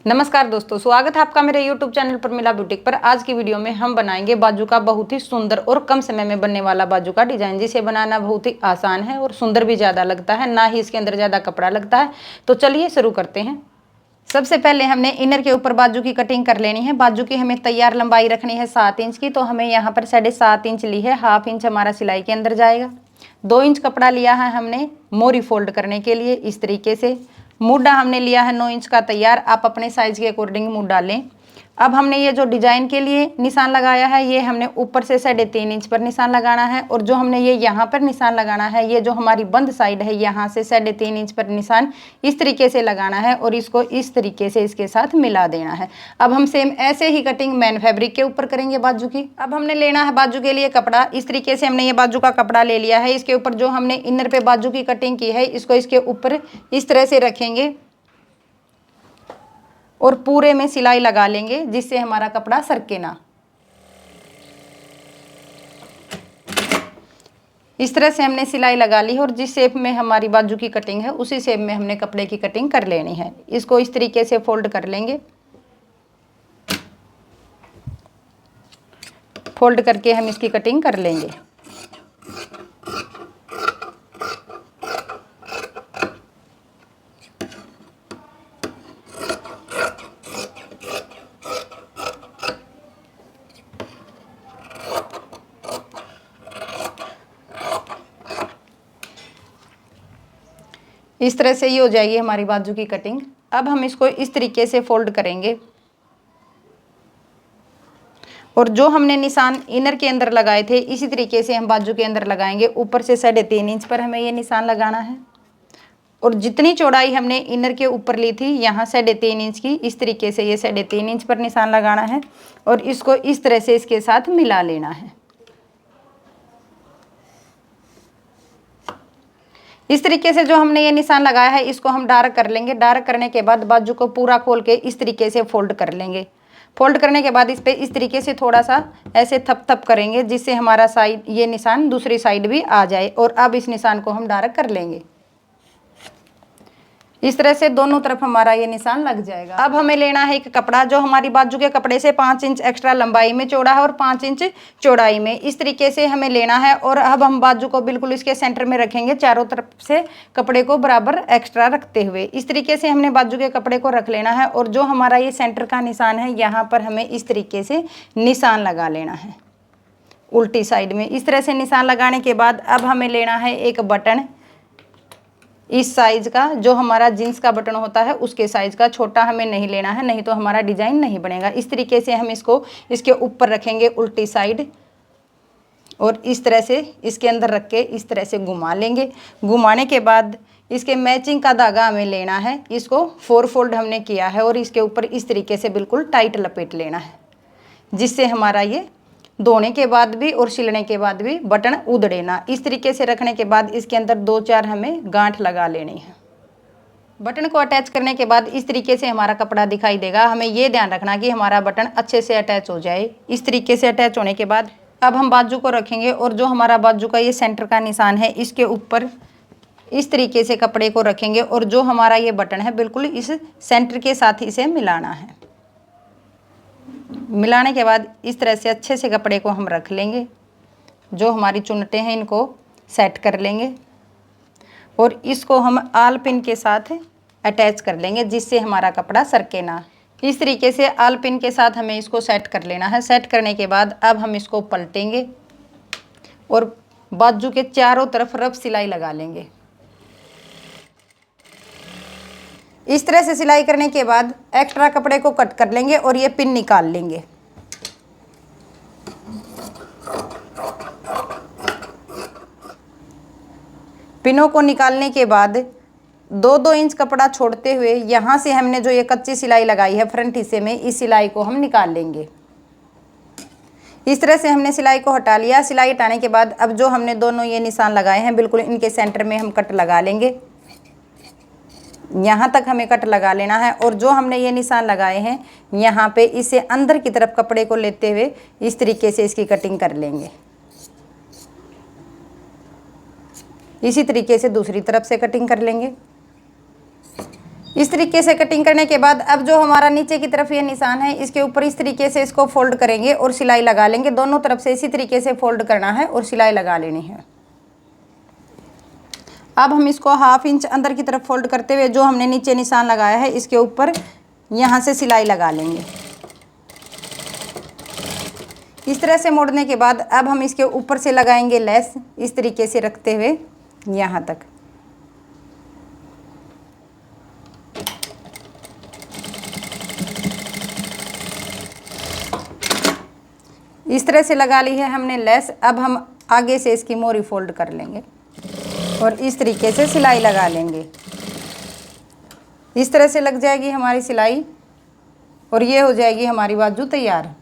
नमस्कार दोस्तों, स्वागत है आपका मेरे YouTube चैनल पर मिला बुटीक पर। आज की वीडियो में हम बनाएंगे बाजू का बहुत ही सुंदर और कम समय में बनने वाला बाजू का डिजाइन, जिसे बनाना बहुत ही आसान है और सुंदर भी ज़्यादा लगता है, ना ही इसके अंदर ज़्यादा कपड़ा लगता है। तो चलिए शुरू करते हैं। सबसे पहले हमने इनर के ऊपर बाजू की कटिंग कर लेनी है। बाजू की हमें तैयार लंबाई रखनी है 7 इंच की, तो हमें यहाँ पर 7.5 इंच ली है। हाफ इंच हमारा सिलाई के अंदर जाएगा। 2 इंच कपड़ा लिया है हमने मोरी फोल्ड करने के लिए। इस तरीके से मुड्डा हमने लिया है 9 इंच का तैयार। आप अपने साइज के अकॉर्डिंग मुड डालें। अब हमने ये जो डिजाइन के लिए निशान लगाया है, ये हमने ऊपर से 3.5 इंच पर निशान लगाना है, और जो हमने ये यहाँ पर निशान लगाना है, ये जो हमारी बंद साइड है, यहाँ से 3.5 इंच पर निशान इस तरीके से लगाना है और इसको इस तरीके से इसके साथ मिला देना है। अब हम सेम ऐसे ही कटिंग मैन फैब्रिक के ऊपर करेंगे बाजू की। अब हमने लेना है बाजू के लिए कपड़ा। इस तरीके से हमने ये बाजू का कपड़ा ले लिया है। इसके ऊपर जो हमने इनर पे बाजू की कटिंग की है, इसको इसके ऊपर इस तरह से रखेंगे और पूरे में सिलाई लगा लेंगे, जिससे हमारा कपड़ा सरके ना। इस तरह से हमने सिलाई लगा ली और जिस शेप में हमारी बाजू की कटिंग है, उसी शेप में हमने कपड़े की कटिंग कर लेनी है। इसको इस तरीके से फोल्ड कर लेंगे। फोल्ड करके हम इसकी कटिंग कर लेंगे। इस तरह से ये हो जाएगी हमारी बाजू की कटिंग। अब हम इसको इस तरीके से फोल्ड करेंगे और जो हमने निशान इनर के अंदर लगाए थे, इसी तरीके से हम बाजू के अंदर लगाएंगे। ऊपर से 3.5 इंच पर हमें ये निशान लगाना है और जितनी चौड़ाई हमने इनर के ऊपर ली थी, यहाँ 3.5 इंच की, इस तरीके से ये 3.5 इंच पर निशान लगाना है और इसको इस तरह से इसके साथ मिला लेना है। इस तरीके से जो हमने ये निशान लगाया है, इसको हम डार्क कर लेंगे। डार्क करने के बाद बाजू को पूरा खोल के इस तरीके से फोल्ड कर लेंगे। फोल्ड करने के बाद इस पे इस तरीके से थोड़ा सा ऐसे थप थप करेंगे, जिससे हमारा साइड ये निशान दूसरी साइड भी आ जाए। और अब इस निशान को हम डार्क कर लेंगे। इस तरह से दोनों तरफ हमारा ये निशान लग जाएगा। अब हमें लेना है एक कपड़ा जो हमारी बाजू के कपड़े से 5 इंच एक्स्ट्रा लंबाई में चौड़ा है और 5 इंच चौड़ाई में। इस तरीके से हमें लेना है और अब हम बाजू को बिल्कुल इसके सेंटर में रखेंगे, चारों तरफ से कपड़े को बराबर एक्स्ट्रा रखते हुए। इस तरीके से हमने बाजू के कपड़े को रख लेना है और जो हमारा ये सेंटर का निशान है, यहाँ पर हमें इस तरीके से निशान लगा लेना है उल्टी साइड में। इस तरह से निशान लगाने के बाद अब हमें लेना है एक बटन इस साइज का, जो हमारा जींस का बटन होता है उसके साइज का। छोटा हमें नहीं लेना है, नहीं तो हमारा डिजाइन नहीं बनेगा। इस तरीके से हम इसको इसके ऊपर रखेंगे उल्टी साइड और इस तरह से इसके अंदर रख के इस तरह से घुमा लेंगे। घुमाने के बाद इसके मैचिंग का धागा हमें लेना है। इसको 4 फोल्ड हमने किया है और इसके ऊपर इस तरीके से बिल्कुल टाइट लपेट लेना है, जिससे हमारा ये धोने के बाद भी और सिलने के बाद भी बटन उधड़े ना। इस तरीके से रखने के बाद इसके अंदर 2-4 हमें गांठ लगा लेनी है। बटन को अटैच करने के बाद इस तरीके से हमारा कपड़ा दिखाई देगा। हमें ये ध्यान रखना कि हमारा बटन अच्छे से अटैच हो जाए। इस तरीके से अटैच होने के बाद अब हम बाजू को रखेंगे और जो हमारा बाजू का ये सेंटर का निशान है, इसके ऊपर इस तरीके से कपड़े को रखेंगे और जो हमारा ये बटन है, बिल्कुल इस सेंटर के साथ इसे मिलाना है। मिलाने के बाद इस तरह से अच्छे से कपड़े को हम रख लेंगे। जो हमारी चुन्नटें हैं, इनको सेट कर लेंगे और इसको हम आल पिन के साथ अटैच कर लेंगे, जिससे हमारा कपड़ा सरके ना। इस तरीके से आल पिन के साथ हमें इसको सेट कर लेना है। सेट करने के बाद अब हम इसको पलटेंगे और बाजू के चारों तरफ रफ सिलाई लगा लेंगे। इस तरह से सिलाई करने के बाद एक्स्ट्रा कपड़े को कट कर लेंगे और ये पिन निकाल लेंगे। पिनों को निकालने के बाद 2-2 इंच कपड़ा छोड़ते हुए यहाँ से हमने जो ये कच्ची सिलाई लगाई है फ्रंट हिस्से में, इस सिलाई को हम निकाल लेंगे। इस तरह से हमने सिलाई को हटा लिया। सिलाई हटाने के बाद अब जो हमने दोनों ये निशान लगाए हैं, बिल्कुल इनके सेंटर में हम कट लगा लेंगे। यहाँ तक हमें कट लगा लेना है और जो हमने ये निशान लगाए हैं, यहाँ पे इसे अंदर की तरफ कपड़े को लेते हुए इस तरीके से इसकी कटिंग कर लेंगे। इसी तरीके से दूसरी तरफ से कटिंग कर लेंगे। इस तरीके से कटिंग करने के बाद अब जो हमारा नीचे की तरफ ये निशान है इसके ऊपर इस तरीके से इसको फोल्ड करेंगे और सिलाई लगा लेंगे। दोनों तरफ से इसी तरीके से फोल्ड करना है और सिलाई लगा लेनी है। अब हम इसको 1/2 इंच अंदर की तरफ फोल्ड करते हुए जो हमने नीचे निशान लगाया है इसके ऊपर यहाँ से सिलाई लगा लेंगे। इस तरह से मोड़ने के बाद अब हम इसके ऊपर से लगाएंगे लेस, इस तरीके से रखते हुए यहाँ तक। इस तरह से लगा ली है हमने लेस। अब हम आगे से इसकी मोरी फोल्ड कर लेंगे और इस तरीके से सिलाई लगा लेंगे। इस तरह से लग जाएगी हमारी सिलाई और ये हो जाएगी हमारी बाजू तैयार।